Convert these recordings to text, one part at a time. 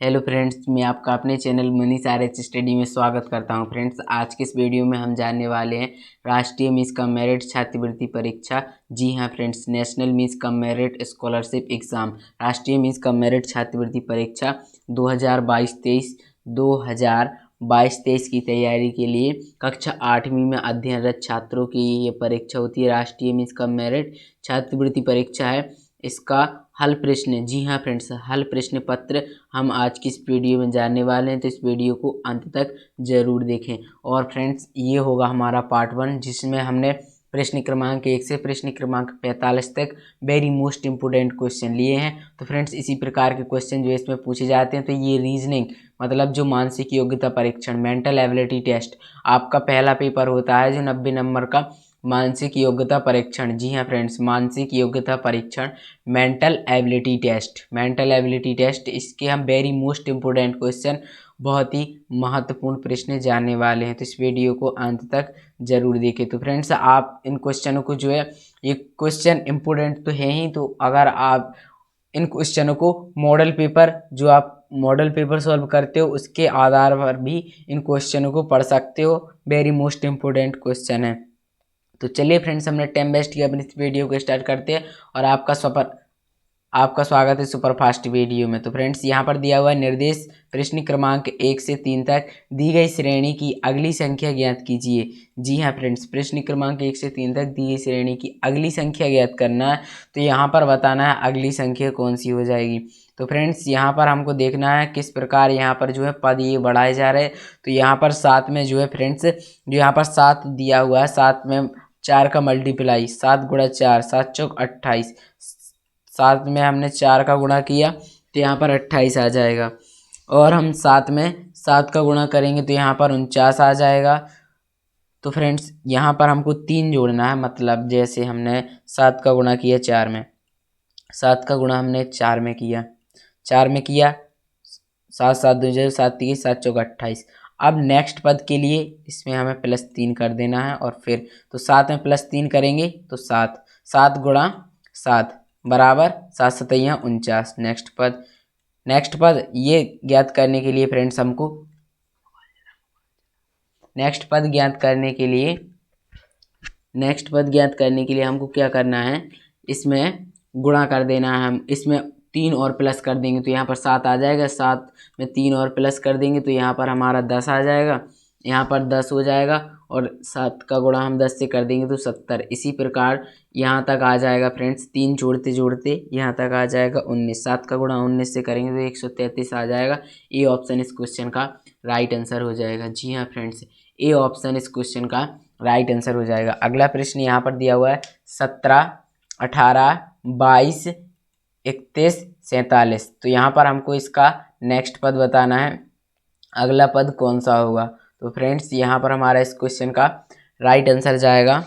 Hello friends, मैं आपका अपने चैनल मनीष आर.एच. स्टडी में स्वागत करता हूं। फ्रेंड्स, आज के इस वीडियो में हम जानने वाले हैं राष्ट्रीय मिस कम मेरिट छात्रवृत्ति परीक्षा। जी हां friends, national miss cum merit scholarship exam राष्ट्रीय मिस कम मेरिट छात्रवृत्ति परीक्षा 2022-23 की तैयारी के लिए कक्षा 8वीं में अध्ययनरत छात्रों की ये परीक्षा होती है। राष्ट्रीय मिस कम मेरिट छात्रवृत्ति परीक्षा है। इसका हल प्रश्न, जी हाँ फ्रेंड्स, हल प्रश्न पत्र हम आज की इस वीडियो में जानने वाले हैं, तो इस वीडियो को अंत तक जरूर देखें। और फ्रेंड्स, ये होगा हमारा पार्ट 1, जिसमें हमने प्रश्न क्रमांक 1 से प्रश्न क्रमांक 45 तक वेरी मोस्ट इंपोर्टेंट क्वेश्चन लिए हैं। तो फ्रेंड्स, इसी प्रकार के क्वेश्चन जो इसमें पूछे जाते हैं, तो ये रीजनिंग मतलब जो मानसिक योग्यता परीक्षण, मेंटल एबिलिटी टेस्ट, आपका पहला पेपर होता है जो 90 नंबर का मानसिक योग्यता परीक्षण। जी हाँ फ्रेंड्स, मानसिक योग्यता परीक्षण, मेंटल एबिलिटी टेस्ट, इसके हम वेरी मोस्ट इंपोर्टेंट क्वेश्चन, बहुत ही महत्वपूर्ण प्रश्न जानने वाले हैं। तो इस वीडियो को अंत तक जरूर देखें। तो फ्रेंड्स, आप इन क्वेश्चनों को जो है, ये क्वेश्चन इंपोर्टेंट तो है ही, तो अगर आप इन क्वेश्चनों को मॉडल पेपर, जो आप मॉडल पेपर सॉल्व करते हो, उसके आधार पर भी इन क्वेश्चनों को पढ़ सकते हो। वेरी मोस्ट इंपोर्टेंट क्वेश्चन है। तो चलिए फ्रेंड्स, हमने टाइम वेस्ट किया, अपनी इस वीडियो को स्टार्ट करते हैं। और आपका स्वागत है सुपर फास्ट वीडियो में। तो फ्रेंड्स, यहाँ पर दिया हुआ है निर्देश, प्रश्न क्रमांक 1 से 3 तक दी गई श्रेणी की अगली संख्या ज्ञात कीजिए। जी हाँ फ्रेंड्स, प्रश्न क्रमांक 1 से 3 तक दी गई श्रेणी की अगली संख्या ज्ञात करना है। तो यहाँ पर बताना है अगली संख्या कौन सी हो जाएगी। तो फ्रेंड्स, यहाँ पर हमको देखना है किस प्रकार यहाँ पर जो है पद ये बढ़ाए जा रहे हैं। तो यहाँ पर 7 में जो है फ्रेंड्स, जो यहाँ पर 7 दिया हुआ है, 7 में 4 का मल्टीप्लाई, 7 गुणा 4, 7 चौक 28, 7 में हमने 4 का गुणा किया तो यहाँ पर 28 आ जाएगा। और हम 7 में 7 का गुणा करेंगे तो यहाँ पर 49 आ जाएगा। तो फ्रेंड्स, यहाँ पर हमको 3 जोड़ना है, मतलब जैसे हमने 7 का गुणा किया 4 में, 7 का गुणा हमने 4 में किया, 4 में किया, 7 7 2 7 3 7 चौक 28। अब नेक्स्ट पद के लिए इसमें हमें +3 कर देना है। और फिर तो 7 में +3 करेंगे तो 7, 7 गुणा 7 बराबर 7 सतैया 49। नेक्स्ट पद ये ज्ञात करने के लिए फ्रेंड्स, हमको नेक्स्ट पद ज्ञात करने के लिए हमको क्या करना है, इसमें गुणा कर देना है। हम इसमें 3 और प्लस कर देंगे तो यहाँ पर 7 आ जाएगा, 7 में 3 और प्लस कर देंगे तो यहाँ पर हमारा 10 आ जाएगा, यहाँ पर 10 हो जाएगा। और 7 का गुणा हम 10 से कर देंगे तो 70। इसी प्रकार यहाँ तक आ जाएगा फ्रेंड्स, 3 जोड़ते जोड़ते यहाँ तक आ जाएगा 19, 7 का गुणा 19 से करेंगे तो 133 आ जाएगा। ए ऑप्शन इस क्वेश्चन का राइट आंसर हो जाएगा। जी हाँ फ्रेंड्स, ए ऑप्शन इस क्वेश्चन का राइट आंसर हो जाएगा। अगला प्रश्न यहाँ पर दिया हुआ है 17, 18, 22, 31, 47। तो यहाँ पर हमको इसका नेक्स्ट पद बताना है, अगला पद कौन सा होगा। तो फ्रेंड्स, यहाँ पर हमारा इस क्वेश्चन का राइट आंसर जाएगा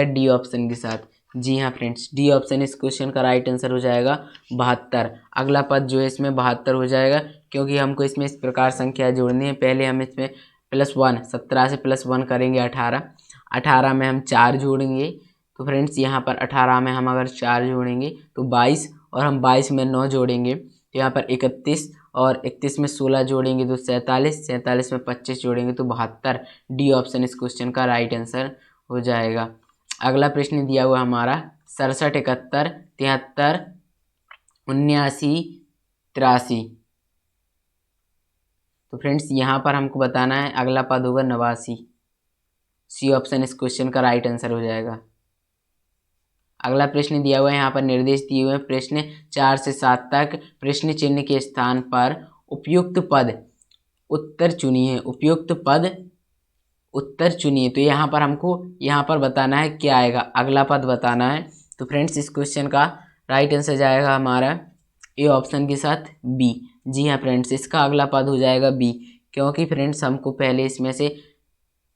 डी ऑप्शन के साथ। जी हाँ फ्रेंड्स, डी ऑप्शन इस क्वेश्चन का राइट आंसर हो जाएगा 72। अगला पद जो है इसमें 72 हो जाएगा, क्योंकि हमको इसमें इस प्रकार संख्या जोड़नी है। पहले हम इसमें +1, 17 से +1 करेंगे 18, 18 में हम 4 जोड़ेंगे। तो फ्रेंड्स, यहाँ पर 18 में हम अगर 4 जोड़ेंगे तो 22, और हम 22 में 9 जोड़ेंगे तो यहाँ पर 31, और 31 में 16 जोड़ेंगे तो 47, 47 में 25 जोड़ेंगे तो 72। डी ऑप्शन इस क्वेश्चन का राइट आंसर हो जाएगा। अगला प्रश्न दिया हुआ हमारा 67, 71, 73, 79, 83। तो फ्रेंड्स, यहाँ पर हमको बताना है अगला पद होगा 89। सी ऑप्शन इस क्वेश्चन का राइट आंसर हो जाएगा। अगला प्रश्न दिया हुआ है, यहाँ पर निर्देश दिए हुए हैं, प्रश्न 4 से 7 तक प्रश्न चिन्ह के स्थान पर उपयुक्त पद उत्तर चुनिए। तो यहाँ पर हमको यहाँ पर बताना है क्या आएगा, अगला पद बताना है। तो फ्रेंड्स, इस क्वेश्चन का राइट आंसर जाएगा हमारा ए ऑप्शन के साथ बी। जी हाँ फ्रेंड्स, इसका अगला पद हो जाएगा बी, क्योंकि फ्रेंड्स हमको पहले इसमें से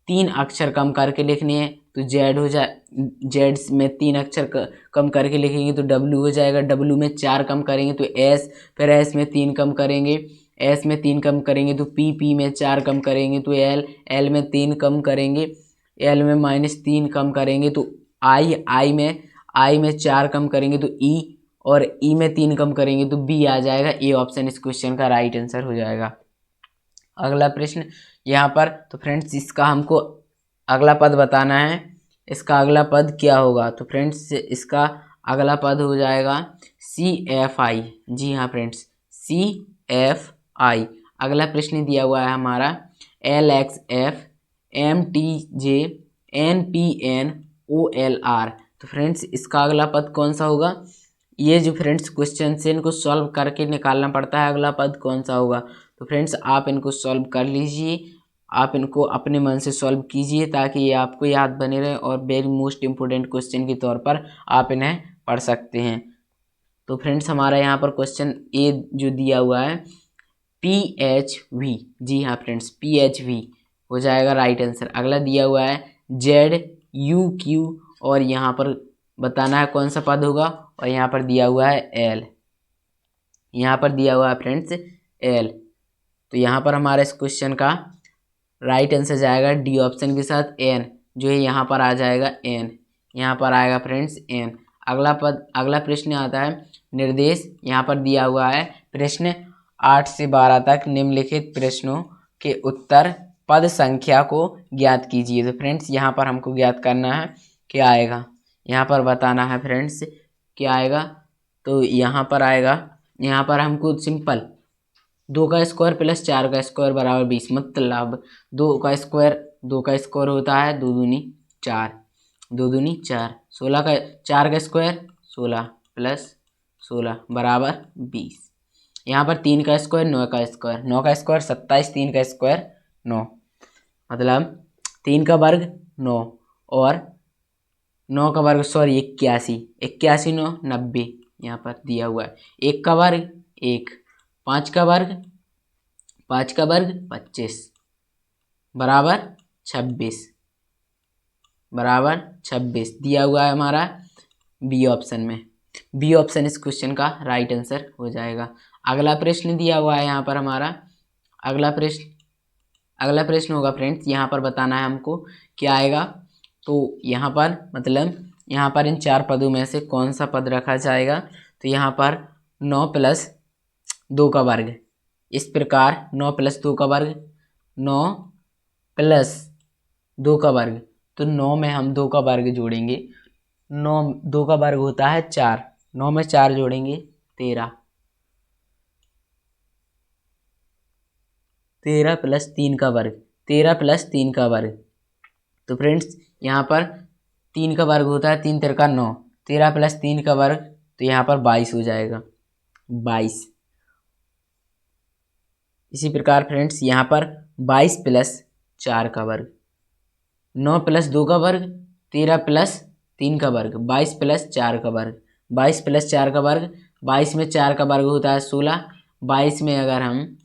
3 अक्षर कम करके लिखने हैं। तो जेड में 3 अक्षर कम करके लिखेंगे तो डब्ल्यू हो जाएगा, डब्ल्यू में 4 कम करेंगे तो एस, फिर एस में 3 कम करेंगे, एस में 3 कम करेंगे तो पी, पी में 4 कम करेंगे तो एल, एल में 3 कम करेंगे, एल में -3 कम करेंगे तो आई, आई में 4 कम करेंगे तो ई, और ई में 3 कम करेंगे तो बी आ जाएगा। ए ऑप्शन इस क्वेश्चन का राइट आंसर हो जाएगा। अगला प्रश्न यहाँ पर, तो फ्रेंड्स इसका हमको अगला पद बताना है। इसका अगला पद क्या होगा? तो फ्रेंड्स इसका अगला पद हो जाएगा CFI। जी हाँ फ्रेंड्स, CFI। अगला प्रश्न दिया हुआ है हमारा LXF MTJ NPN OLR। तो फ्रेंड्स इसका अगला पद कौन सा होगा? ये जो फ्रेंड्स क्वेश्चन से इनको सॉल्व करके निकालना पड़ता है अगला पद कौन सा होगा। तो फ्रेंड्स आप इनको सॉल्व कर लीजिए, आप इनको अपने मन से सॉल्व कीजिए ताकि ये आपको याद बने रहे और वेरी मोस्ट इम्पोर्टेंट क्वेश्चन के तौर पर आप इन्हें पढ़ सकते हैं। तो फ्रेंड्स हमारा यहाँ पर क्वेश्चन ए जो दिया हुआ है PHV। जी हाँ फ्रेंड्स, PHV हो जाएगा राइट आंसर। अगला दिया हुआ है ZUQ और यहाँ पर बताना है कौन सा पद होगा, और यहाँ पर दिया हुआ है L। यहाँ पर दिया हुआ है फ्रेंड्स L। तो यहाँ पर हमारे इस क्वेश्चन का राइट आंसर जाएगा डी ऑप्शन के साथ N, जो है यहाँ पर आ जाएगा N। यहाँ पर आएगा फ्रेंड्स N। अगला प्रश्न आता है निर्देश। यहाँ पर दिया हुआ है प्रश्न 8 से 12 तक निम्नलिखित प्रश्नों के उत्तर पद संख्या को ज्ञात कीजिए। तो फ्रेंड्स यहाँ पर हमको ज्ञात करना है क्या आएगा, यहाँ पर बताना है फ्रेंड्स क्या आएगा। तो यहाँ पर आएगा, यहाँ पर हमको सिंपल 2 का स्क्वायर प्लस 4 का स्क्वायर बराबर 20, मतलब 2 का स्क्वायर होता है 2 दूनी 4, 2 दूनी 4, 16 का 4 का स्क्वायर 16 प्लस 16 बराबर 20। यहाँ पर 3 का स्क्वायर 9 का स्क्वायर, 9 का स्क्वायर 27, 3 का स्क्वायर 9, मतलब 3 का वर्ग 9 और 9 का वर्ग 81, 81 9 90। यहाँ पर दिया हुआ है 1 का वर्ग 1, 5 का वर्ग 25 बराबर 26 दिया हुआ है हमारा बी ऑप्शन में। बी ऑप्शन इस क्वेश्चन का राइट आंसर हो जाएगा। अगला प्रश्न दिया हुआ है यहाँ पर हमारा अगला प्रश्न होगा फ्रेंड्स, यहाँ पर बताना है हमको क्या आएगा। तो यहाँ पर मतलब यहाँ पर इन 4 पदों में से कौन सा पद रखा जाएगा। तो यहाँ पर 9 प्लस 2 का वर्ग, इस प्रकार 9 प्लस 2 का वर्ग, 9 प्लस 2 का वर्ग, तो 9 में हम 2 का वर्ग जोड़ेंगे, 2 का वर्ग होता है 4, 9 में 4 जोड़ेंगे 13 प्लस 3 का वर्ग, 13 प्लस 3 का वर्ग। तो फ्रेंड्स यहाँ पर 3 का वर्ग होता है 3 तिरका 9, 13 प्लस 3 का वर्ग, तो यहाँ पर 22 हो जाएगा 22। इसी प्रकार फ्रेंड्स यहाँ पर 22 प्लस 4 का वर्ग, 9 प्लस 2 का वर्ग, 13 प्लस 3 का वर्ग, 22 प्लस 4 का वर्ग, 22 प्लस 4 का वर्ग, 22 में 4 का वर्ग होता है 16, 22 में अगर हम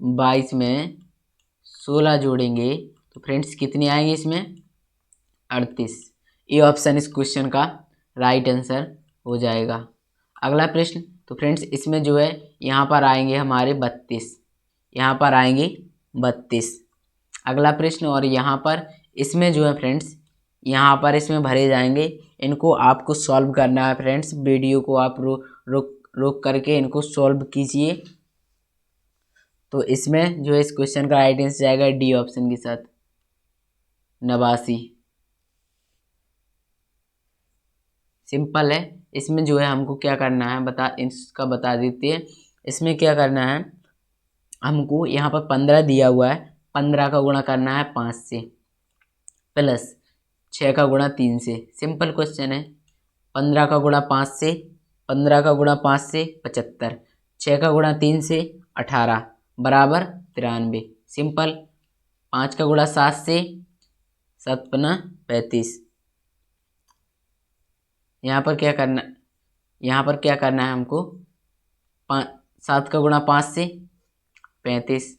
22 में 16 जोड़ेंगे तो फ्रेंड्स कितने आएंगे इसमें 38। ये ऑप्शन इस क्वेश्चन का राइट आंसर हो जाएगा। अगला प्रश्न, तो फ्रेंड्स इसमें जो है यहाँ पर आएंगे हमारे 32, यहाँ पर आएंगे 32। अगला प्रश्न, और यहाँ पर इसमें जो है फ्रेंड्स यहाँ पर इसमें भरे जाएंगे, इनको आपको सॉल्व करना है फ्रेंड्स। वीडियो को आप रोक करके इनको सॉल्व कीजिए। तो इसमें जो है इस क्वेश्चन का राइट आंसर जाएगा डी ऑप्शन के साथ 89। सिंपल है। इसमें जो है हमको क्या करना है इसका बता देते हैं। इसमें क्या करना है हमको, यहाँ पर 15 दिया हुआ है, 15 का गुणा करना है 5 से प्लस 6 का गुणा 3 से। सिंपल क्वेश्चन है। 15 का गुणा 5 से, 15 का गुणा 5 से 75, 6 का गुणा 3 से 18 बराबर 93। सिंपल। 5 का गुणा 7 से 7 पन्ना 35। यहाँ पर क्या करना है हमको, 7 का गुणा 5 से 35,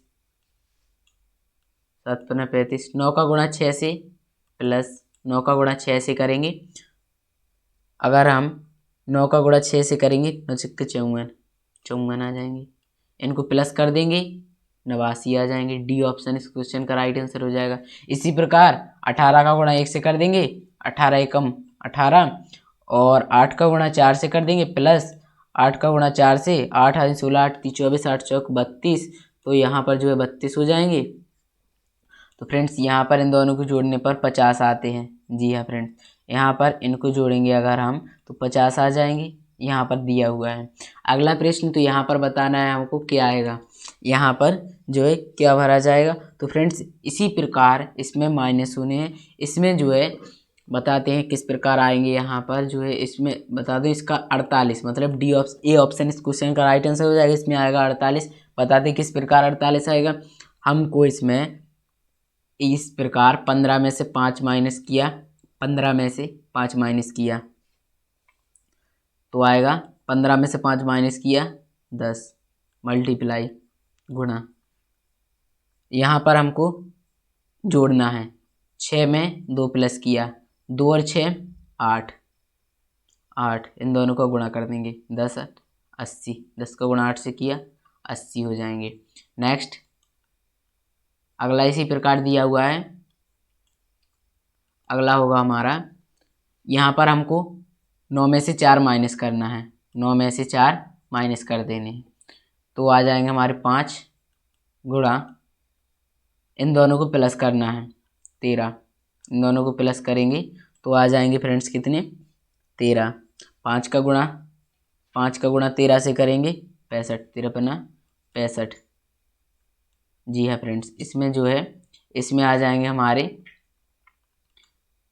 7 पन्ना 35। 9 का गुणा 6 से प्लस 9 का गुणा 6 से करेंगे। अगर हम 9 का गुणा 6 से करेंगे 9 छक्के 54 आ जाएंगे। इनको प्लस कर देंगे 89 आ जाएंगे। डी ऑप्शन इस क्वेश्चन का राइट आंसर हो जाएगा। इसी प्रकार 18 का गुणा 1 से कर देंगे, 18 एकम 18, और 8 का गुणा 4 से कर देंगे प्लस 8 का गुणा 4 से, 8 8 16, 8 3 24, 8 चौक 32, तो यहाँ पर जो है 32 हो जाएंगे। तो फ्रेंड्स यहाँ पर इन दोनों को जोड़ने पर 50 आते हैं। जी हाँ फ्रेंड्स, यहाँ पर इनको जोड़ेंगे अगर हम तो 50 आ जाएंगे, यहाँ पर दिया हुआ है। अगला प्रश्न, तो यहाँ पर बताना है हमको क्या आएगा, यहाँ पर जो है क्या भरा जाएगा। तो फ्रेंड्स इसी प्रकार इसमें माइनस होने हैं, इसमें जो है बताते हैं किस प्रकार आएंगे। यहाँ पर जो है इसमें बता दो, इसका 48 मतलब ए ऑप्शन इस क्वेश्चन का राइट आंसर हो जाएगा। इसमें आएगा 48। बताते किस प्रकार 48 आएगा। हमको इसमें इस प्रकार 15 में से 5 माइनस किया, 15 में से 5 माइनस किया तो आएगा 15 में से 5 माइनस किया 10, मल्टीप्लाई गुणा, यहाँ पर हमको जोड़ना है। 6 में 2 प्लस किया, 2 और 6 8, 8 इन दोनों का गुणा कर देंगे, 10 8 80, 10 का गुणा 8 से किया 80 हो जाएंगे। नेक्स्ट अगला इसी प्रकार दिया हुआ है। अगला होगा हमारा, यहाँ पर हमको 9 में से 4 माइनस करना है, 9 में से 4 माइनस कर देने हैं, तो आ जाएंगे हमारे 5 गुणा, इन दोनों को प्लस करना है 13, इन दोनों को प्लस करेंगे तो आ जाएंगे फ्रेंड्स कितने 13। 5 का गुणा 13 से करेंगे 65, 13 पन्ना 65। जी हाँ फ्रेंड्स, इसमें जो है इसमें आ जाएंगे हमारे,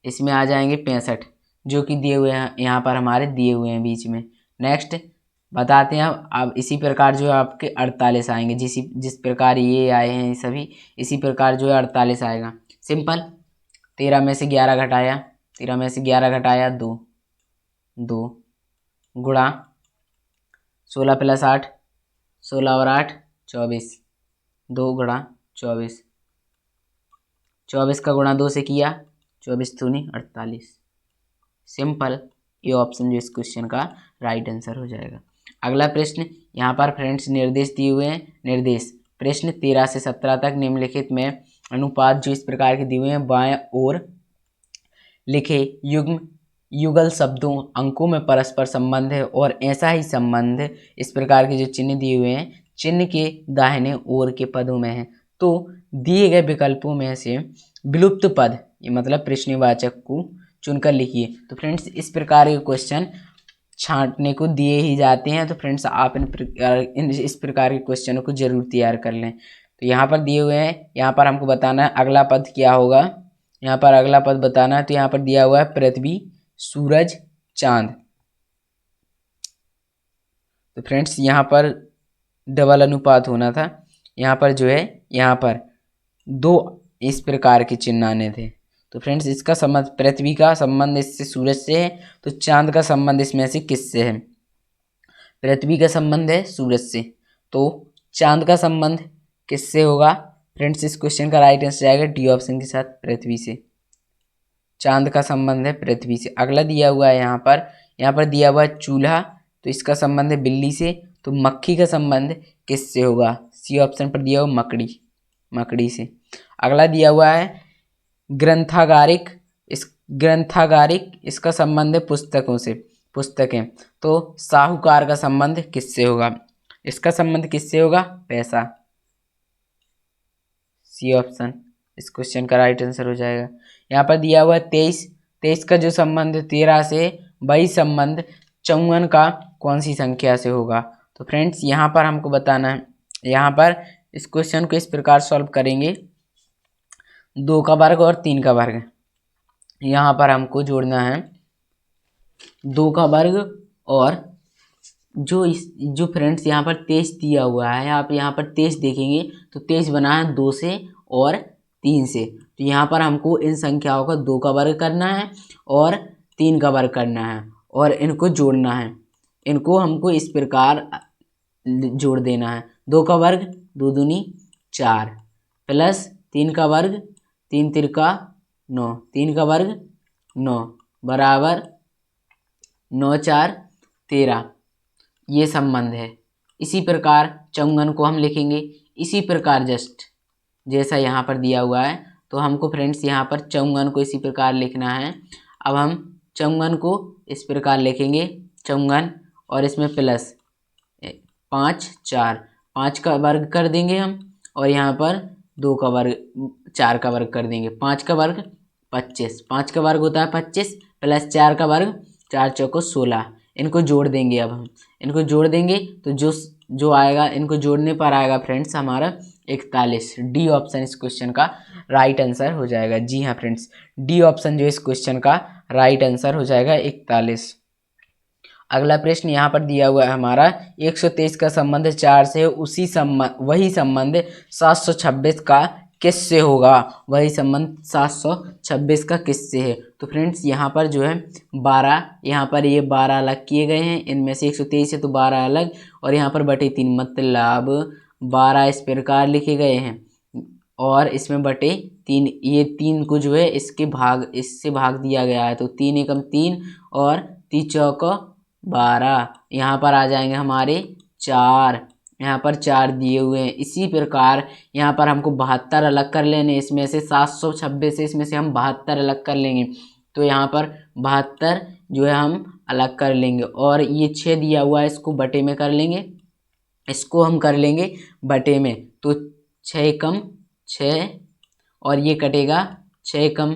इसमें आ जाएंगे 65 जो कि दिए हुए हैं, यहाँ पर हमारे दिए हुए हैं बीच में। नेक्स्ट बताते हैं अब इसी प्रकार जो है आपके 48 आएंगे, जिस प्रकार ये आए हैं सभी, इसी प्रकार जो है 48 आएगा। सिंपल, 13 में से 11 घटाया, 13 में से 11 घटाया 2, 2 गुणा 16 प्लस 8, 16 और 8 24, 2 गुणा 24, 24 का गुणा 2 से किया 24 दूनी 48। सिंपल, ये ऑप्शन जो इस क्वेश्चन का राइट आंसर हो जाएगा। अगला प्रश्न, यहाँ पर फ्रेंड्स निर्देश दिए हुए हैं। निर्देश प्रश्न 13 से 17 तक निम्नलिखित में अनुपात जो इस प्रकार के दिए हुए हैं, बाएं ओर लिखे युगल शब्दों अंकों में परस्पर संबंध है और ऐसा ही संबंध इस प्रकार के जो चिन्ह दिए हुए हैं, चिन्ह के दाहिने ओर के पदों में है। तो दिए गए विकल्पों में से विलुप्त पद, ये मतलब प्रश्नवाचक को चुनकर लिखिए। तो फ्रेंड्स इस प्रकार के क्वेश्चन छांटने को दिए ही जाते हैं, तो फ्रेंड्स आप इस प्रकार के क्वेश्चनों को जरूर तैयार कर लें। तो यहाँ पर दिए हुए हैं, यहाँ पर हमको बताना है अगला पद क्या होगा, यहाँ पर अगला पद बताना है। तो यहाँ पर दिया हुआ है पृथ्वी, सूरज, चांद। तो फ्रेंड्स यहाँ पर डबल अनुपात होना था, यहाँ पर जो है यहाँ पर 2 इस प्रकार के चिन्ह आने थे। तो फ्रेंड्स इसका संबंध, पृथ्वी का संबंध इससे सूरज से है, तो चांद का संबंध इसमें से किससे है, पृथ्वी का संबंध है सूरज से, तो चांद का संबंध किससे होगा। फ्रेंड्स इस क्वेश्चन का राइट आंसर आएगा डी ऑप्शन के साथ, पृथ्वी से। चांद का संबंध है पृथ्वी से। अगला दिया हुआ है यहाँ पर दिया हुआ है चूल्हा, तो इसका संबंध है बिल्ली से, तो मक्खी का संबंध किससे होगा, सी ऑप्शन पर दिया हुआ मकड़ी से। अगला दिया हुआ है ग्रंथागारिक, इसका संबंध है पुस्तकों से, पुस्तकें, तो साहूकार का संबंध किससे होगा, इसका संबंध किससे होगा, पैसा, सी ऑप्शन इस क्वेश्चन का राइट आंसर हो जाएगा। यहाँ पर दिया हुआ 23 का जो संबंध 13 से, वही संबंध 54 का कौन सी संख्या से होगा। तो फ्रेंड्स यहाँ पर हमको बताना है, यहाँ पर इस क्वेश्चन को इस प्रकार सॉल्व करेंगे, 2 का वर्ग और 3 का वर्ग, यहाँ पर हमको जोड़ना है 2 का वर्ग और जो फ्रेंड्स यहाँ पर 23 दिया हुआ है, आप यहाँ पर 23 देखेंगे तो 23 बना है 2 से और 3 से, तो यहाँ पर हमको इन संख्याओं का 2 का वर्ग करना है और 3 का वर्ग करना है और इनको जोड़ना है। इनको हमको इस प्रकार जोड़ देना है, 2 का वर्ग 2 दूनी 4 प्लस 3 का वर्ग 3 तिरका 9, 3 का वर्ग 9 बराबर 9 4 13, ये संबंध है। इसी प्रकार 54 को हम लिखेंगे इसी प्रकार, जस्ट जैसा यहाँ पर दिया हुआ है। तो हमको फ्रेंड्स यहाँ पर 54 को इसी प्रकार लिखना है। अब हम 54 को इस प्रकार लिखेंगे 54 और इसमें प्लस 5 4, 5 का वर्ग कर देंगे हम, और यहाँ पर 2 का वर्ग 4 का वर्ग कर देंगे। 5 का वर्ग 25, 5 का वर्ग होता है 25 प्लस 4 का वर्ग, 4 चौको 16। इनको जोड़ देंगे, अब हम इनको जोड़ देंगे तो जो आएगा, इनको जोड़ने पर आएगा फ्रेंड्स हमारा 41। डी ऑप्शन इस क्वेश्चन का राइट आंसर हो जाएगा। जी हाँ फ्रेंड्स, डी ऑप्शन जो इस क्वेश्चन का राइट आंसर हो जाएगा 41। अगला प्रश्न यहाँ पर दिया हुआ है हमारा, 123 का संबंध 4 से है, वही संबंध 726 का किससे होगा? वही संबंध 726 का किससे है? तो फ्रेंड्स यहाँ पर जो है 12, यहाँ पर ये 12 अलग किए गए हैं, इनमें से 123 है तो 12 अलग, और यहाँ पर बटे 3, मतलब 12 इस प्रकार लिखे गए हैं, और इसमें बटे 3, ये 3 को जो है इससे भाग दिया गया है, तो 3 एकम 3 और 3 चौक 12, यहाँ पर आ जाएंगे हमारे 4, यहाँ पर 4 दिए हुए हैं। इसी प्रकार यहाँ पर हमको 72 अलग कर लेने, इसमें से 726 है, इसमें से हम 72 अलग कर लेंगे, तो यहाँ पर 72 जो है हम अलग कर लेंगे, और ये 6 दिया हुआ है, इसको बटे में कर लेंगे, इसको हम कर लेंगे बटे में, तो 6 एकम 6, और ये कटेगा 6 एकम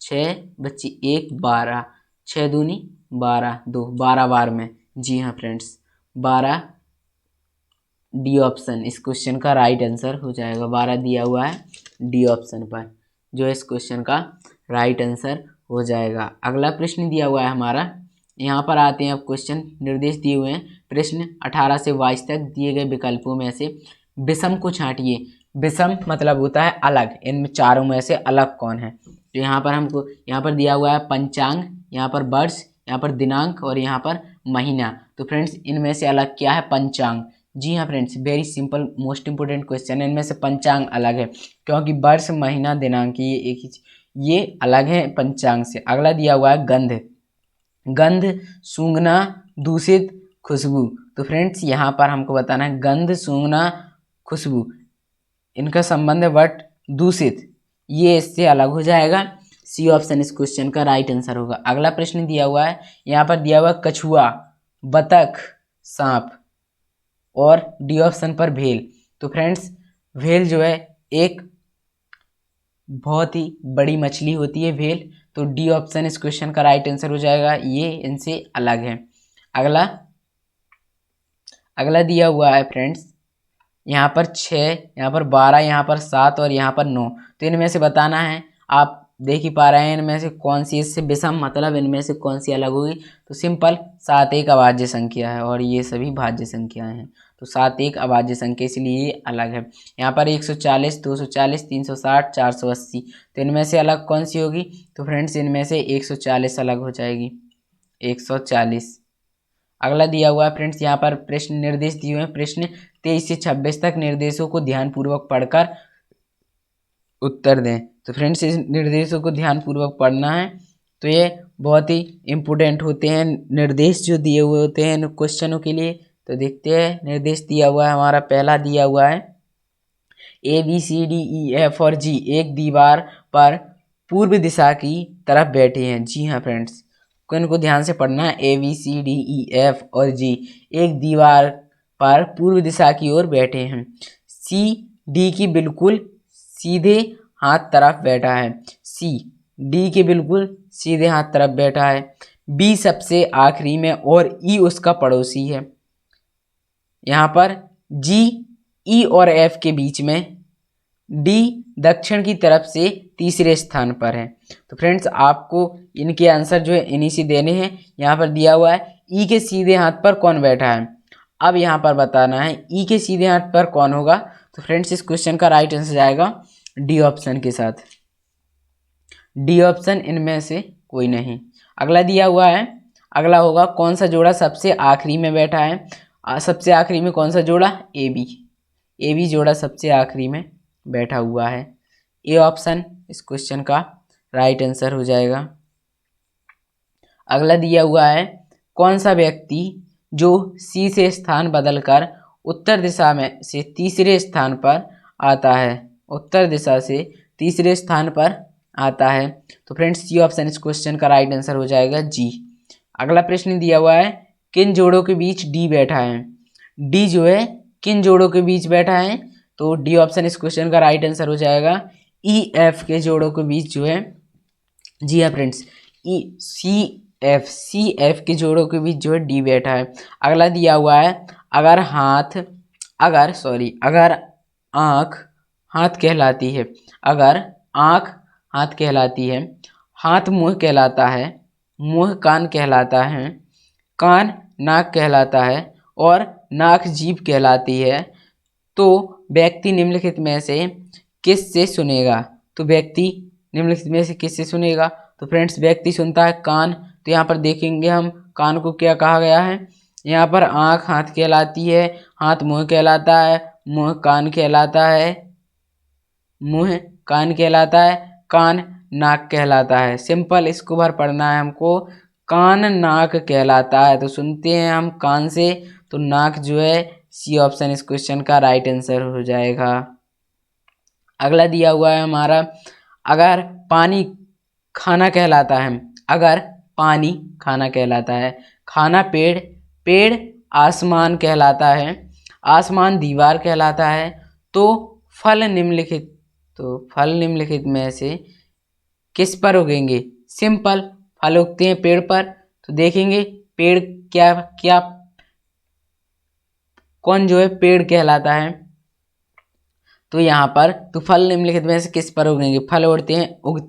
6 बच्ची 1 12, 6 दूनी 12, 2 12 बार में। जी हाँ फ्रेंड्स, 12 डी ऑप्शन इस क्वेश्चन का राइट आंसर हो जाएगा। 12 दिया हुआ है डी ऑप्शन पर, जो इस क्वेश्चन का राइट आंसर हो जाएगा। अगला प्रश्न दिया हुआ है हमारा, यहाँ पर आते हैं अब क्वेश्चन, निर्देश दिए हुए हैं। प्रश्न 18 से 22 तक दिए गए विकल्पों में से विषम को छांटिए। विषम मतलब होता है अलग, इन चारों में से अलग कौन है? तो यहाँ पर हमको, यहाँ पर दिया हुआ है पंचांग, यहाँ पर वर्ष, यहाँ पर दिनांक, और यहाँ पर महीना। तो फ्रेंड्स इनमें से अलग क्या है? पंचांग। जी हाँ friends, very simple most important question है। इनमें से पंचांग अलग है, क्योंकि वर्ष महीना दिनांक ये एक ही, ये अलग है पंचांग से। अगला दिया हुआ है गंध। गंध सूंघना, दूषित, खुशबू। तो फ्रेंड्स यहाँ पर हमको बताना है गंध, सूंघना, खुशबू, इनका संबंध है वट दूषित, ये इससे अलग हो जाएगा। सी ऑप्शन इस क्वेश्चन का राइट आंसर होगा। अगला प्रश्न दिया हुआ है, यहाँ पर दिया हुआ कछुआ, बतख, सांप, और डी ऑप्शन पर भेल। तो फ्रेंड्स भेल जो है एक बहुत ही बड़ी मछली होती है भेल, तो डी ऑप्शन इस क्वेश्चन का राइट आंसर हो जाएगा, ये इनसे अलग है। अगला दिया हुआ है फ्रेंड्स, यहाँ पर 6, यहाँ पर 12, यहाँ पर 7 और यहाँ पर 9। तो इनमें से बताना है, आप देख ही पा रहे हैं इनमें से कौन सी इससे विषम, मतलब इनमें से कौन सी अलग होगी? तो सिंपल 7 एक अभाज्य संख्या है, और ये सभी भाज्य संख्याएं हैं, तो 7 एक अभाज्य संख्या, इसलिए ये अलग है। यहाँ पर 140, 240, 360, 480, तो इनमें से अलग कौन सी होगी? तो फ्रेंड्स इनमें से 140 अलग हो जाएगी, 140। अगला दिया हुआ है फ्रेंड्स, यहाँ पर प्रश्न निर्देश दिए हुए हैं। प्रश्न 23 से 26 तक निर्देशों को ध्यानपूर्वक पढ़कर उत्तर दें। तो फ्रेंड्स इस निर्देशों को ध्यानपूर्वक पढ़ना है, तो ये बहुत ही इम्पोर्टेंट होते हैं निर्देश जो दिए हुए होते हैं इन क्वेश्चनों के लिए। तो देखते हैं, निर्देश दिया हुआ है हमारा, पहला दिया हुआ है ABCDEF और G एक दीवार पर पूर्व दिशा की तरफ बैठे हैं। जी हाँ फ्रेंड्स, इनको ध्यान से पढ़ना है। ABCDEF और G एक दीवार पर पूर्व दिशा की ओर बैठे हैं। C D की बिल्कुल सीधे हाथ तरफ बैठा है। C D के बिल्कुल सीधे हाथ तरफ बैठा है। B सबसे आखिरी में और E उसका पड़ोसी है। यहाँ पर G E और F के बीच में, D दक्षिण की तरफ से तीसरे स्थान पर है। तो फ्रेंड्स आपको इनके आंसर जो है इन्हीं से देने हैं। यहाँ पर दिया हुआ है E के सीधे हाथ पर कौन बैठा है। अब यहाँ पर बताना है E के सीधे हाथ पर कौन होगा। तो फ्रेंड्स इस क्वेश्चन का राइट आंसर जाएगा डी ऑप्शन के साथ, डी ऑप्शन इनमें से कोई नहीं। अगला दिया हुआ है, अगला होगा कौन सा जोड़ा सबसे आखिरी में बैठा है। सबसे आखिरी में कौन सा जोड़ा? ए बी जोड़ा सबसे आखिरी में बैठा हुआ है। ए ऑप्शन इस क्वेश्चन का राइट आंसर हो जाएगा। अगला दिया हुआ है, कौन सा व्यक्ति जो सी से स्थान बदलकर उत्तर दिशा में से तीसरे स्थान पर आता है, उत्तर दिशा से तीसरे स्थान पर आता है। तो फ्रेंड्स सी ऑप्शन इस क्वेश्चन का राइट आंसर हो जाएगा जी। अगला प्रश्न दिया हुआ है, किन जोड़ों के बीच डी बैठा है। डी जो है किन जोड़ों के बीच बैठा है, तो डी ऑप्शन इस क्वेश्चन का राइट आंसर हो जाएगा। ई एफ के जोड़ों के बीच जो है, जी हाँ फ्रेंड्स, ई सी एफ के जोड़ों के बीच जो है डी बैठा है। अगला दिया हुआ है, अगर आंख हाथ कहलाती है, अगर आंख हाथ कहलाती है, हाथ मुंह कहलाता है, मुंह कान कहलाता है, कान नाक कहलाता है और नाक जीभ कहलाती है, तो व्यक्ति निम्नलिखित में से किससे सुनेगा? तो व्यक्ति निम्नलिखित में से किससे सुनेगा? तो फ्रेंड्स व्यक्ति सुनता है कान। तो यहाँ पर देखेंगे हम कान को क्या कहा गया है, यहाँ पर आंख हाथ कहलाती है, हाथ मुंह कहलाता है, मुंह कान कहलाता है, मुंह कान कहलाता है, कान नाक कहलाता है। सिंपल इसको भर पढ़ना है हमको, कान नाक कहलाता है, तो सुनते हैं हम कान से, तो नाक जो है सी ऑप्शन इस क्वेश्चन का राइट आंसर हो जाएगा। अगला दिया हुआ है हमारा, अगर पानी खाना कहलाता है, अगर पानी खाना कहलाता है, खाना पेड़, पेड़ आसमान कहलाता है, आसमान दीवार कहलाता है, तो फल निम्नलिखित में से किस पर उगेंगे? सिंपल, फल उगते हैं पेड़ पर। तो देखेंगे पेड़ क्या क्या कौन जो है पेड़ कहलाता है, तो यहाँ पर तो फल निम्नलिखित में से किस पर उगेंगे? फल उगते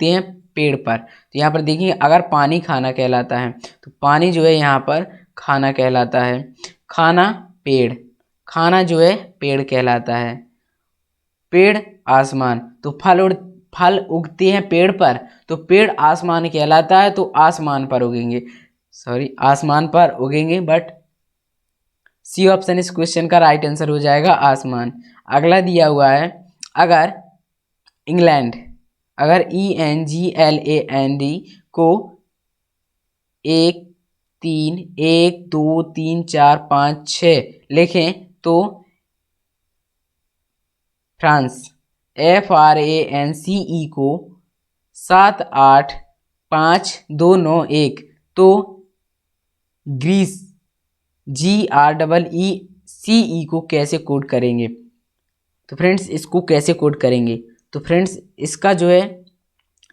हैं पेड़ पर। तो यहाँ पर देखिए अगर पानी खाना कहलाता है, तो पानी जो है यहाँ पर खाना कहलाता है, खाना पेड़, खाना जो है पेड़ कहलाता है, पेड़ आसमान, तो फल उगते हैं पेड़ पर, तो पेड़ आसमान कहलाता है, तो आसमान पर उगेंगे, आसमान पर उगेंगे, बट सी ऑप्शन इस क्वेश्चन का राइट आंसर हो जाएगा आसमान। अगला दिया हुआ है, अगर इंग्लैंड, अगर ENGLAND को 1 2 3 4 5 6 लिखें, तो फ्रांस FRANCE को 7 8 5 2 9 1, तो ग्रीस GREECE को कैसे कोड करेंगे? तो फ्रेंड्स इसको कैसे कोड करेंगे? तो फ्रेंड्स इसका जो है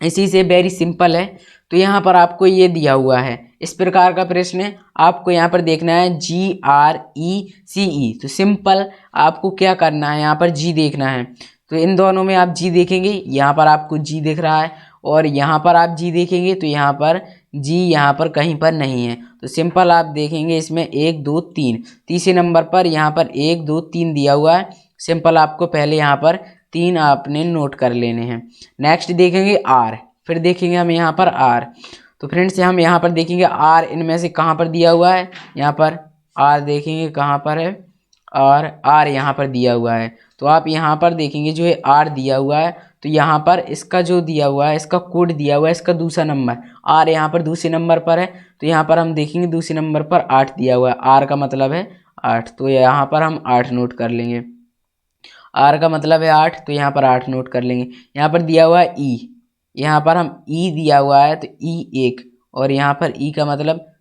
इसी से वेरी सिंपल है। तो यहाँ पर आपको ये दिया हुआ है, इस प्रकार का प्रश्न है, आपको यहाँ पर देखना है GRECE। तो सिंपल आपको क्या करना है, यहाँ पर जी देखना है, तो इन दोनों में आप जी देखेंगे, यहाँ पर आपको जी दिख रहा है और यहाँ पर आप जी देखेंगे, तो यहाँ पर जी यहाँ पर कहीं पर नहीं है। तो सिंपल आप देखेंगे इसमें 1 2 3, तीसरे नंबर पर यहाँ पर 1 2 3 दिया हुआ है। सिंपल आपको पहले यहाँ पर 3 आपने नोट कर लेने हैं। नेक्स्ट देखेंगे आर, फिर देखेंगे हम यहाँ पर आर। तो फ्रेंड्स हम यहाँ पर देखेंगे आर इनमें से कहाँ पर दिया हुआ है, यहाँ पर आर देखेंगे कहाँ पर है, और आर यहाँ पर दिया हुआ है। तो आप यहाँ पर देखेंगे जो है आर दिया हुआ है, तो यहाँ पर इसका जो दिया हुआ है, इसका कोड दिया हुआ है, इसका दूसरा नंबर, आर यहाँ पर दूसरे नंबर पर है, तो यहाँ पर हम देखेंगे दूसरे नंबर पर 8 दिया हुआ है, आर का मतलब है 8, तो यहाँ पर हम 8 नोट कर लेंगे। आर का मतलब है 8, तो यहाँ पर 8 नोट कर लेंगे। यहाँ पर दिया हुआ है ई, यहाँ पर हम ई दिया हुआ है, तो ई 1, और यहाँ पर ई का मतलब,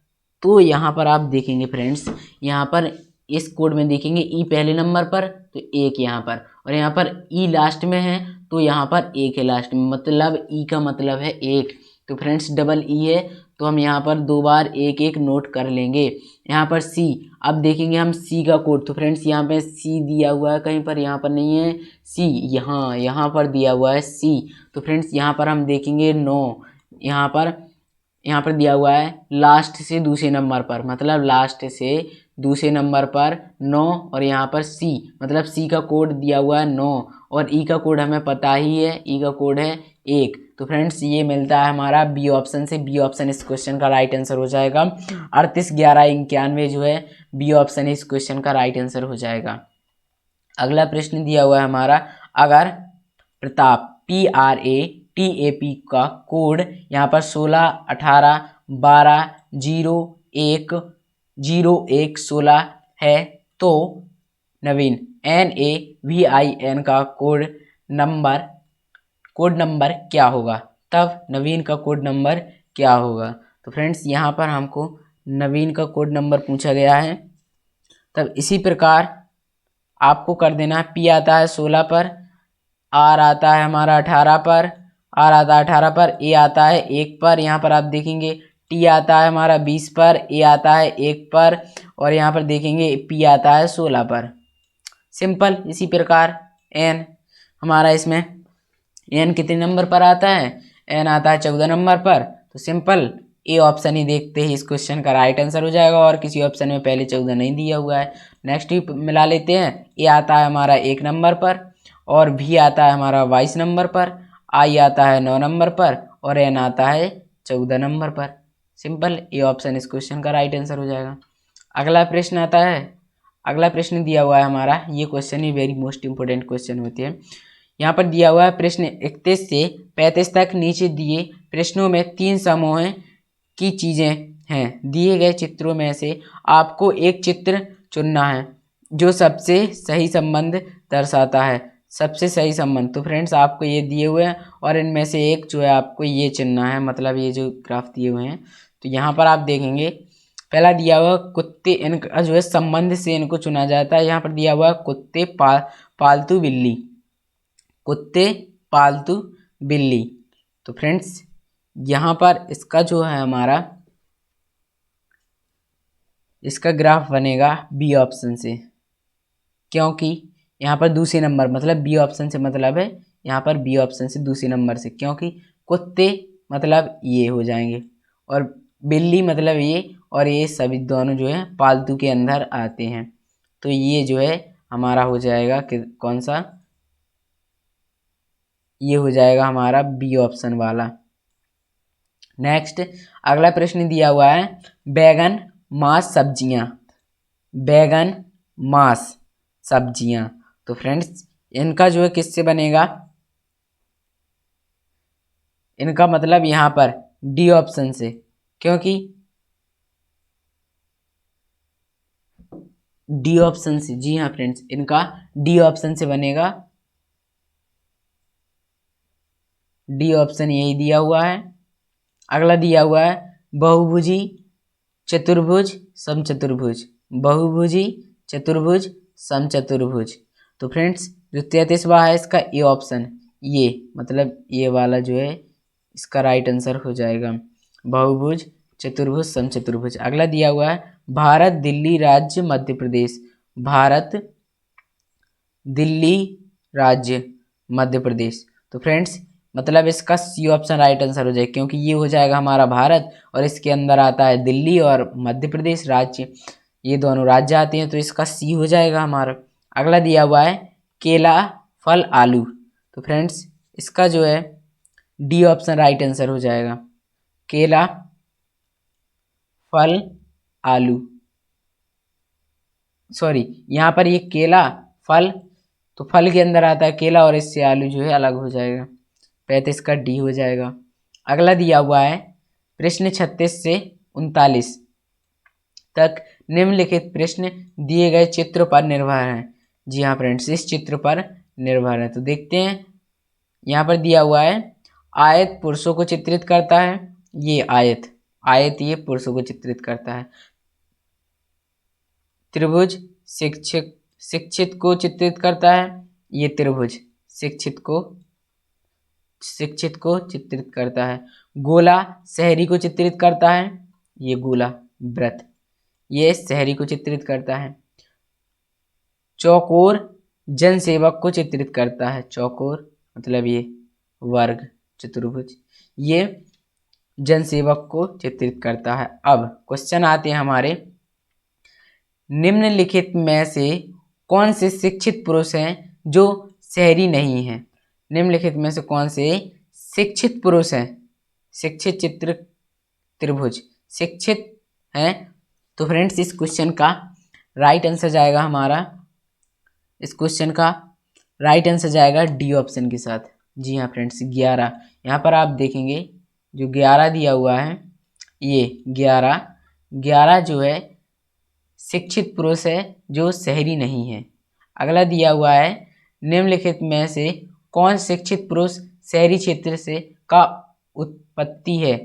तो यहाँ पर आप देखेंगे फ्रेंड्स, यहाँ पर इस कोड में देखेंगे ई पहले नंबर पर, तो 1 यहाँ पर, और यहाँ पर ई लास्ट में है, तो यहाँ पर 1 है लास्ट में, मतलब ई का मतलब है 1। तो फ्रेंड्स डबल ई है, तो हम यहाँ पर 2 बार 1 1 नोट कर लेंगे। यहाँ पर सी, अब देखेंगे हम सी का कोड, तो फ्रेंड्स यहाँ पे सी दिया हुआ है कहीं पर, यहाँ पर नहीं है सी, यहाँ पर दिया हुआ है सी। तो फ्रेंड्स यहाँ पर हम देखेंगे 9, यहाँ पर दिया हुआ है लास्ट से दूसरे नंबर पर, मतलब लास्ट से दूसरे नंबर पर 9, और यहाँ पर सी, मतलब सी का कोड दिया हुआ है 9, और ई का कोड हमें पता ही है, ई का कोड है 1। तो फ्रेंड्स ये मिलता है हमारा बी ऑप्शन से, बी ऑप्शन इस क्वेश्चन का राइट आंसर हो जाएगा। 38 11 91 जो है बी ऑप्शन इस क्वेश्चन का राइट आंसर हो जाएगा। अगला प्रश्न दिया हुआ है हमारा, अगर प्रताप PRATAP का कोड यहाँ पर 16 18 12 0 1 0 1 16 है, तो नवीन NAVIN का कोड नंबर क्या होगा? तब नवीन का कोड नंबर क्या होगा? तो फ्रेंड्स यहाँ पर हमको नवीन का कोड नंबर पूछा गया है, तब इसी प्रकार आपको कर देना। पी आता है 16 पर, आर आता है हमारा 18 पर, आर आता है 18 पर, ए आता है 1 पर, यहाँ पर आप देखेंगे टी आता है हमारा 20 पर, ए आता है 1 पर, और यहाँ पर देखेंगे पी आता है 16 पर। सिंपल। इसी प्रकार एन हमारा इसमें एन कितने नंबर पर आता है, एन आता है 14 नंबर पर। तो सिंपल ए ऑप्शन ही देखते ही इस क्वेश्चन का राइट आंसर हो जाएगा, और किसी ऑप्शन में पहले 14 नहीं दिया हुआ है। नेक्स्ट भी मिला लेते हैं। ए आता है हमारा 1 नंबर पर, और भी आता है हमारा 22 नंबर पर, आई आता है 9 नंबर पर, और एन आता है 14 नंबर पर। सिंपल, ए ऑप्शन इस क्वेश्चन का राइट आंसर हो जाएगा। अगला प्रश्न आता है। अगला प्रश्न दिया हुआ है हमारा, ये क्वेश्चन ही वेरी मोस्ट इंपोर्टेंट क्वेश्चन होते हैं। यहाँ पर दिया हुआ है प्रश्न 31 से 35 तक नीचे दिए प्रश्नों में 3 समूह की चीजें हैं। दिए गए चित्रों में से आपको एक चित्र चुनना है जो सबसे सही संबंध दर्शाता है। सबसे सही संबंध, तो फ्रेंड्स आपको ये दिए हुए हैं, और इनमें से एक जो है आपको ये चुनना है, मतलब ये जो ग्राफ दिए हुए हैं। तो यहाँ पर आप देखेंगे पहला दिया हुआ कुत्ते, इनका जो है संबंध से इनको चुना जाता है। यहाँ पर दिया हुआ कुत्ते पालतू बिल्ली, कुत्ते पालतू बिल्ली। तो फ्रेंड्स यहाँ पर इसका जो है हमारा इसका ग्राफ बनेगा बी ऑप्शन से, क्योंकि यहाँ पर दूसरे नंबर, मतलब बी ऑप्शन से मतलब है यहाँ पर बी ऑप्शन से दूसरे नंबर से, क्योंकि कुत्ते मतलब ये हो जाएंगे, और बिल्ली मतलब ये, और ये सभी दोनों जो है पालतू के अंदर आते हैं। तो ये जो है हमारा हो जाएगा कि कौन सा, ये हो जाएगा हमारा बी ऑप्शन वाला। नेक्स्ट अगला प्रश्न दिया हुआ है, बैगन मांस सब्जियां, बैगन मांस सब्जियां। तो फ्रेंड्स इनका जो है किससे बनेगा, इनका मतलब यहाँ पर डी ऑप्शन से, क्योंकि डी ऑप्शन से, जी हाँ फ्रेंड्स इनका डी ऑप्शन से बनेगा। डी ऑप्शन यही दिया हुआ है। अगला दिया हुआ है बहुभुजी चतुर्भुज समचतुर्भुज, बहुभुजी चतुर्भुज समचतुर्भुज। तो फ्रेंड्स जो 33वां है इसका ए ऑप्शन, ये मतलब ये वाला जो है इसका राइट आंसर हो जाएगा, बहुभुज चतुर्भुज समचतुर्भुज। अगला दिया हुआ है भारत दिल्ली राज्य मध्य प्रदेश, भारत दिल्ली राज्य मध्य प्रदेश। तो फ्रेंड्स मतलब इसका सी ऑप्शन राइट आंसर हो जाएगा, क्योंकि ये हो जाएगा हमारा भारत, और इसके अंदर आता है दिल्ली और मध्य प्रदेश राज्य, ये दोनों राज्य आते हैं, तो इसका सी हो जाएगा हमारा। अगला दिया हुआ है केला फल आलू। तो फ्रेंड्स इसका जो है डी ऑप्शन राइट आंसर हो जाएगा, केला फल आलू। सॉरी, यहाँ पर ये केला फल, तो फल के अंदर आता है केला, और इससे आलू जो है अलग हो जाएगा, 35 का डी हो जाएगा। अगला दिया हुआ है प्रश्न 36 से 39 तक निम्नलिखित प्रश्न दिए गए चित्र पर निर्भर हैं। जी हाँ फ्रेंड्स इस चित्र पर निर्भर है। तो देखते हैं, यहाँ पर दिया हुआ है आयत पुरुषों को चित्रित करता है, ये आयत, आयत ये पुरुषों को चित्रित करता है। त्रिभुज शिक्षित को चित्रित करता है, ये त्रिभुज शिक्षित को चित्रित करता है। गोला शहरी को चित्रित करता है, ये गोला वृत्त ये शहरी को चित्रित करता है। चौकोर जनसेवक को चित्रित करता है, चौकोर मतलब ये वर्ग चतुर्भुज, ये जनसेवक को चित्रित करता है। अब क्वेश्चन आते हैं हमारे, निम्नलिखित में से कौन से शिक्षित पुरुष हैं जो शहरी नहीं हैं। निम्नलिखित में से कौन से शिक्षित पुरुष हैं, शिक्षित चित्र त्रिभुज शिक्षित हैं। तो फ्रेंड्स इस क्वेश्चन का राइट आंसर जाएगा हमारा, इस क्वेश्चन का राइट आंसर जाएगा डी ऑप्शन के साथ। जी हाँ फ्रेंड्स 11, यहाँ पर आप देखेंगे जो 11 दिया हुआ है, ये 11 जो है शिक्षित पुरुष है जो शहरी नहीं है। अगला दिया हुआ है निम्नलिखित में से कौन शिक्षित पुरुष शहरी क्षेत्र से का उत्पत्ति है।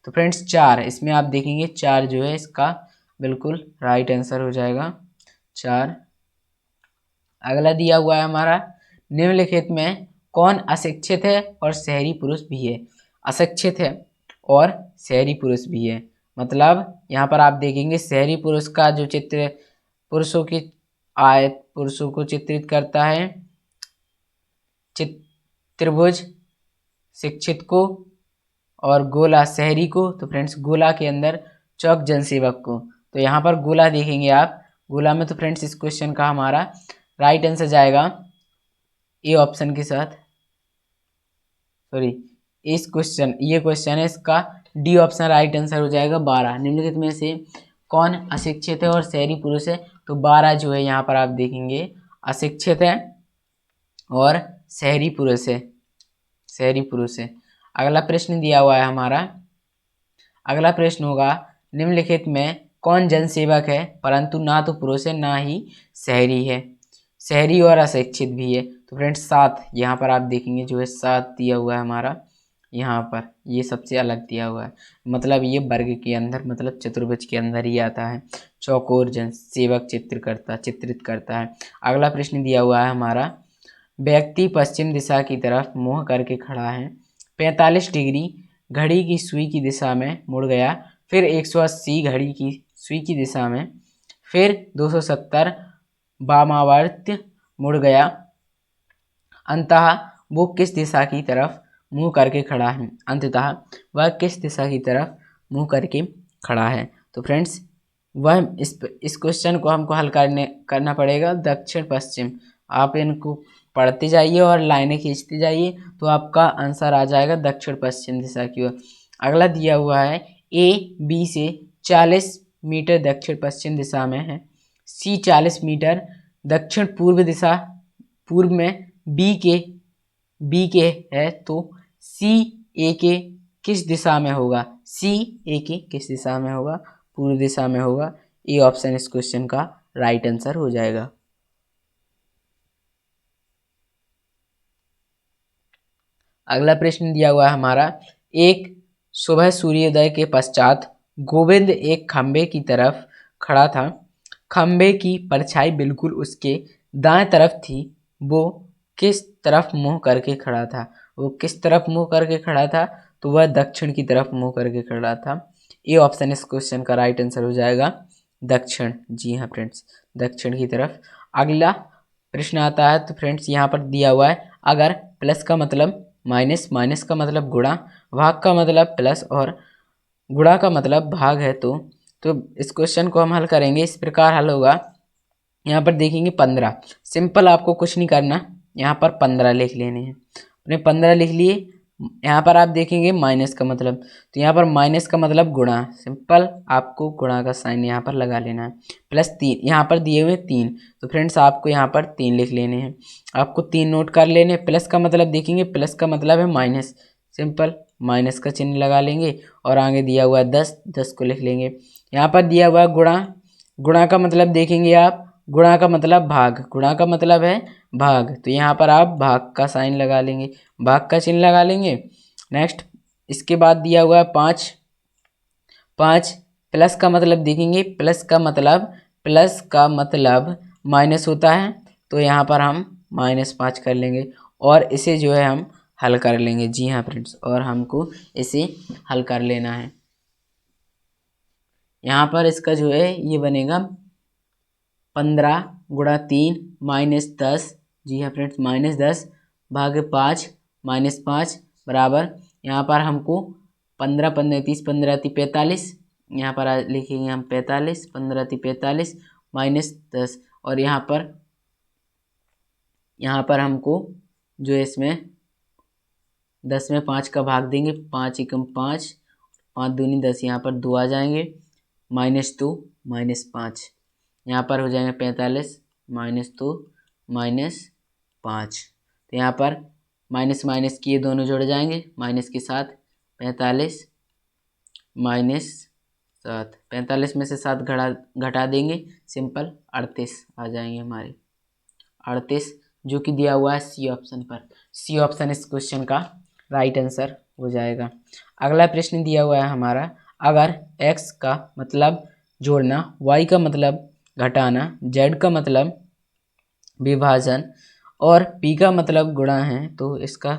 तो फ्रेंड्स 4, इसमें आप देखेंगे 4 जो है इसका बिल्कुल राइट आंसर हो जाएगा। 4। अगला दिया हुआ है हमारा, निम्नलिखित में कौन अशिक्षित है और शहरी पुरुष भी है? अशिक्षित है और शहरी पुरुष भी है, मतलब यहाँ पर आप देखेंगे शहरी पुरुष का जो चित्र पुरुषों की आयत पुरुषों को चित्रित करता है, त्रिभुज शिक्षित को, और गोला शहरी को। तो फ्रेंड्स गोला के अंदर चौक जनसेवक को। तो यहाँ पर गोला देखेंगे आप, गोला में तो फ्रेंड्स इस क्वेश्चन का हमारा राइट आंसर जाएगा ए ऑप्शन के साथ, सॉरी इस क्वेश्चन ये क्वेश्चन है, इसका डी ऑप्शन राइट आंसर हो जाएगा 12। निम्नलिखित में से कौन अशिक्षित है और शहरी पुरुष है? तो 12 जो है यहाँ पर आप देखेंगे अशिक्षित है और शहरी पुरुष है, शहरी पुरुष है। अगला प्रश्न दिया हुआ है हमारा, अगला प्रश्न होगा, निम्नलिखित में कौन जनसेवक है परंतु ना तो पुरुष है ना ही शहरी है, शहरी और अशिक्षित भी है? तो फ्रेंड्स 7 यहाँ पर आप देखेंगे जो है 7 दिया हुआ है हमारा, यहाँ पर ये सबसे अलग दिया हुआ है, मतलब ये वर्ग के अंदर मतलब चतुर्भुज के अंदर ही आता है, चौकोर जनसेवक चित्रित करता है। अगला प्रश्न दिया हुआ है हमारा, व्यक्ति पश्चिम दिशा की तरफ मुँह करके खड़ा है, 45 डिग्री घड़ी की सुई की दिशा में मुड़ गया, फिर 180 घड़ी की सुई की दिशा में, फिर 270 वामावर्त मुड़ गया, अंततः वो किस दिशा की तरफ मुंह करके खड़ा है? अंततः वह किस दिशा की तरफ मुंह करके खड़ा है? तो फ्रेंड्स वह इस क्वेश्चन को हमको हल करना पड़ेगा दक्षिण पश्चिम। आप इनको पढ़ते जाइए और लाइनें खींचते जाइए तो आपका आंसर आ जाएगा दक्षिण पश्चिम दिशा की ओर। अगला दिया हुआ है, ए बी से 40 मीटर दक्षिण पश्चिम दिशा में है, सी 40 मीटर दक्षिण पूर्व दिशा पूर्व में बी के है, तो सी ए के किस दिशा में होगा? सी ए के किस दिशा में होगा? पूर्व दिशा में होगा। ए ऑप्शन इस क्वेश्चन का राइट आंसर हो जाएगा। अगला प्रश्न दिया हुआ है हमारा, एक सुबह सूर्योदय के पश्चात गोविंद एक खंबे की तरफ खड़ा था, खंबे की परछाई बिल्कुल उसके दाएं तरफ थी, वो किस तरफ मुंह करके खड़ा था? वो किस तरफ मुंह करके खड़ा था? तो वह दक्षिण की तरफ मुंह करके खड़ा था। ए ऑप्शन इस क्वेश्चन का राइट आंसर हो जाएगा दक्षिण। जी हाँ फ्रेंड्स, दक्षिण की तरफ। अगला प्रश्न आता है, तो फ्रेंड्स यहाँ पर दिया हुआ है, अगर प्लस का मतलब माइनस, माइनस का मतलब गुणा, भाग का मतलब प्लस और गुणा का मतलब भाग है, तो इस क्वेश्चन को हम हल करेंगे। इस प्रकार हल होगा, यहाँ पर देखेंगे 15, सिंपल आपको कुछ नहीं करना, यहाँ पर 15 लिख लेने हैं। अपने 15 लिख लिए, यहाँ पर आप देखेंगे माइनस का मतलब, तो यहाँ पर माइनस का मतलब गुणा, सिंपल आपको गुणा का साइन यहाँ पर लगा लेना है। प्लस 3 यहाँ पर दिए हुए 3, तो फ्रेंड्स आपको यहाँ पर 3 लिख लेने हैं, आपको 3 नोट कर लेने। प्लस का मतलब देखेंगे, प्लस का मतलब है माइनस, सिंपल माइनस का चिन्ह लगा लेंगे, और आगे दिया हुआ है 10, 10 को लिख लेंगे। यहाँ पर दिया हुआ है गुणा, गुणा का मतलब देखेंगे आप, गुणा का मतलब भाग, गुणा का मतलब है भाग, तो यहाँ पर आप भाग का साइन लगा लेंगे, भाग का चिन्ह लगा लेंगे। नेक्स्ट इसके बाद दिया हुआ है 5, 5 प्लस का मतलब देखेंगे, प्लस का मतलब माइनस होता है, तो यहाँ पर हम -5 कर लेंगे, और इसे जो है हम हल कर लेंगे। जी हाँ फ्रेंड्स, और हमको इसे हल कर लेना है। यहाँ पर इसका जो है ये बनेगा 15 गुणा 3 -10, जी हाँ फ्रेंड्स -10 भागे 5 -5 बराबर, यहाँ पर हमको 15 15 30 15 30 45, यहाँ पर लिखेंगे हम 45, 15 30 45 -10, और यहाँ पर हमको जो है इसमें 10 में 5 का भाग देंगे, 5 एकम 5, 5 दूनी 10, यहाँ पर 2 आ जाएंगे, -2 -5, यहाँ पर हो जाएंगे 45 -2 -5, तो यहाँ पर माइनस माइनस की ये दोनों जुड़ जाएंगे, माइनस के साथ 45 -7, 45 में से 7 घटा देंगे, सिंपल 38 आ जाएंगे हमारे, 38, जो कि दिया हुआ है सी ऑप्शन पर। सी ऑप्शन इस क्वेश्चन का राइट आंसर हो जाएगा। अगला प्रश्न दिया हुआ है हमारा, अगर x का मतलब जोड़ना y का मतलब घटाना, जेड का मतलब विभाजन और पी का मतलब गुणा है, तो इसका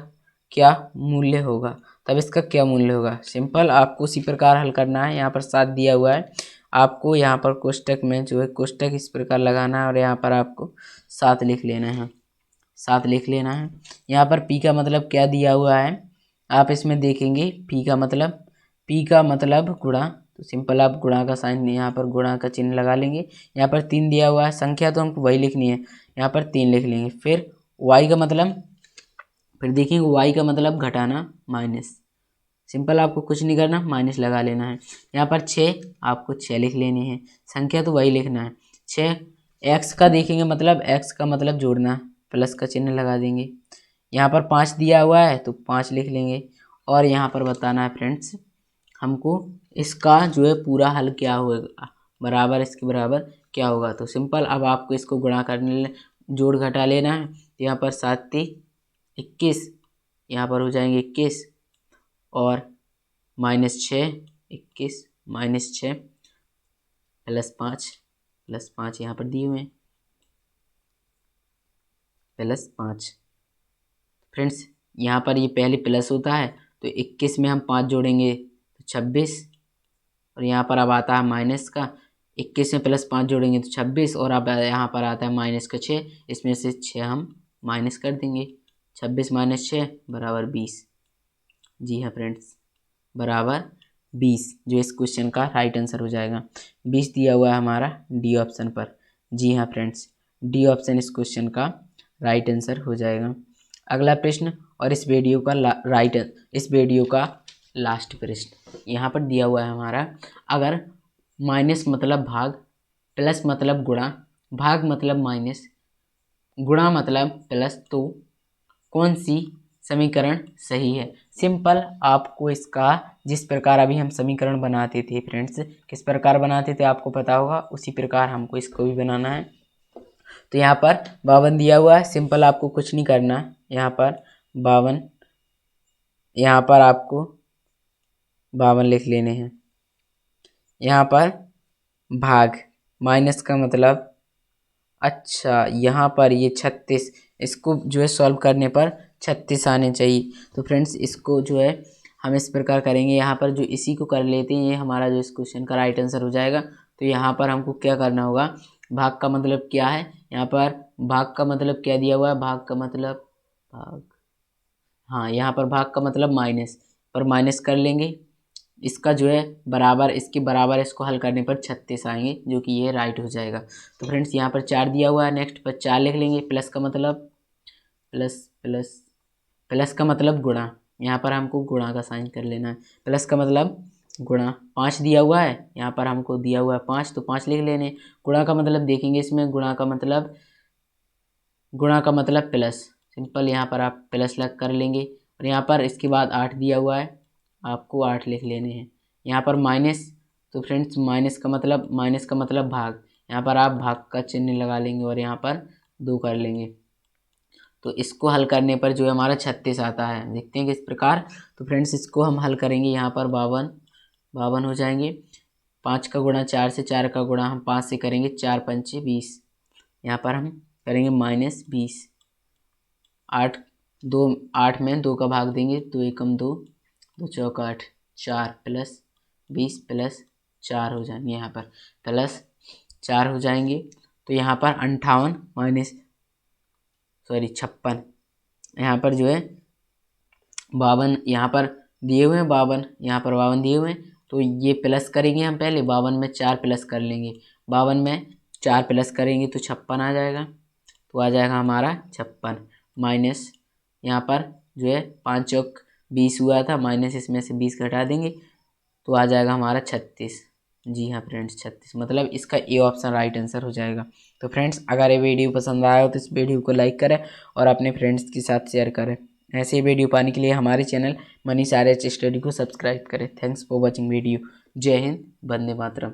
क्या मूल्य होगा, तब इसका क्या मूल्य होगा। सिंपल आपको उसी प्रकार हल करना है। यहाँ पर 7 दिया हुआ है, आपको यहाँ पर कोष्टक में जो है कोष्टक इस प्रकार लगाना है और यहाँ पर आपको 7 लिख लेना है, 7 लिख लेना है। यहाँ पर पी का मतलब क्या दिया हुआ है, आप इसमें देखेंगे पी का मतलब गुणा, तो सिंपल आप गुणा का साइन यहाँ पर गुणा का चिन्ह लगा लेंगे। यहाँ पर 3 दिया हुआ है, संख्या तो हमको वही लिखनी है, यहाँ पर 3 लिख लेंगे। फिर वाई का मतलब, फिर देखेंगे वाई का मतलब घटाना माइनस, सिंपल आपको कुछ नहीं करना, माइनस लगा लेना है। यहाँ पर 6 आपको 6 लिख लेनी है, संख्या तो वही लिखना है 6। एक्स का देखेंगे मतलब एक्स का मतलब जोड़ना, प्लस का चिन्ह लगा देंगे। यहाँ पर 5 दिया हुआ है तो 5 लिख लेंगे। और यहाँ पर बताना है फ्रेंड्स हमको इसका जो है पूरा हल क्या होगा, बराबर इसके बराबर क्या होगा। तो सिंपल अब आपको इसको गुणा करने जोड़ घटा लेना है। यहाँ पर 7 × 21, यहाँ पर हो जाएंगे 21 और -6, 21 -6 +5 यहाँ पर दिए हुए हैं +5। फ्रेंड्स यहाँ पर ये पहले प्लस होता है तो 21 में हम 5 जोड़ेंगे तो 26, और यहाँ पर अब आता है माइनस का, 21 में +5 जोड़ेंगे तो 26, और अब यहाँ पर आता है माइनस का 6, इसमें से 6 हम माइनस कर देंगे, 26 - 6 = 20। जी हाँ फ्रेंड्स, बराबर 20, जो इस क्वेश्चन का राइट आंसर हो जाएगा। 20 दिया हुआ है हमारा डी ऑप्शन पर। जी हाँ फ्रेंड्स, डी ऑप्शन इस क्वेश्चन का राइट आंसर हो जाएगा। अगला प्रश्न और इस वीडियो का लास्ट प्रश्न यहाँ पर दिया हुआ है हमारा, अगर माइनस मतलब भाग, प्लस मतलब गुणा, भाग मतलब माइनस, गुणा मतलब प्लस, तो कौन सी समीकरण सही है। सिंपल आपको इसका जिस प्रकार अभी हम समीकरण बनाते थे फ्रेंड्स, किस प्रकार बनाते थे आपको पता होगा, उसी प्रकार हमको इसको भी बनाना है। तो यहाँ पर 52 दिया हुआ है, सिंपल आपको कुछ नहीं करना, यहाँ पर 52, यहाँ पर आपको 52 लिख लेने हैं। यहाँ पर भाग, माइनस का मतलब, अच्छा यहाँ पर ये 36, इसको जो है सॉल्व करने पर 36 आने चाहिए। तो फ्रेंड्स इसको जो है हम इस प्रकार करेंगे, यहाँ पर जो इसी को कर लेते हैं, ये हमारा जो इस क्वेश्चन का राइट आंसर हो जाएगा। तो यहाँ पर हमको क्या करना होगा, भाग का मतलब क्या है, यहाँ पर भाग का मतलब क्या दिया हुआ है, भाग का मतलब भाग, हाँ यहाँ पर भाग का मतलब माइनस, पर माइनस कर लेंगे, इसका जो है बराबर, इसके बराबर इसको हल करने पर 36 आएंगे, जो कि ये राइट हो जाएगा। तो फ्रेंड्स यहाँ पर 4 दिया हुआ है, नेक्स्ट पर 4 लिख लेंगे, प्लस का मतलब प्लस का मतलब गुणा, यहाँ पर हमको गुणा का साइन कर लेना है, प्लस का मतलब गुणा। 5 दिया हुआ है, यहाँ पर हमको दिया हुआ है 5, तो 5 लिख लेने। गुणा का मतलब देखेंगे इसमें, गुणा का मतलब प्लस, सिंपल यहाँ पर आप प्लस लग कर लेंगे, और यहाँ पर इसके बाद 8 दिया हुआ है, आपको 8 लिख लेने हैं। यहाँ पर माइनस, तो फ्रेंड्स माइनस का मतलब भाग, यहाँ पर आप भाग का चिन्ह लगा लेंगे और यहाँ पर 2 कर लेंगे। तो इसको हल करने पर जो है हमारा 36 आता है, देखते हैं किस प्रकार। तो फ्रेंड्स इसको हम हल करेंगे, यहाँ पर 52 हो जाएंगे, 5 का गुणा 4 से, 4 का गुणा हम 5 से करेंगे, 4 × 5 = 20, यहाँ पर हम करेंगे -20, 8 में 2 का भाग देंगे, 2 × 1 = 2, 2 × 4 = 8, 4 + 20 + 4 हो जाएंगे, यहाँ पर +4 हो जाएंगे। तो यहाँ पर 56, यहाँ पर जो है 52, यहाँ पर दिए हुए हैं 52, यहाँ पर 52 दिए हुए हैं, तो ये प्लस करेंगे हम पहले, 52 में 4 प्लस कर लेंगे, 52 में 4 प्लस करेंगे तो 56 आ जाएगा, तो आ जाएगा हमारा 56, माइनस यहाँ पर जो है 5 चौक 20 हुआ था, माइनस इसमें से 20 घटा देंगे, तो आ जाएगा हमारा 36। जी हाँ फ्रेंड्स 36, मतलब इसका ए ऑप्शन राइट आंसर हो जाएगा। तो फ्रेंड्स अगर ये वीडियो पसंद आया हो तो इस वीडियो को लाइक करें और अपने फ्रेंड्स के साथ शेयर करें। ऐसे ही वीडियो पाने के लिए हमारे चैनल मनीष आर्य स्टडी को सब्सक्राइब करें। Thanks for watching video. जय हिंद, वंदे मातरम।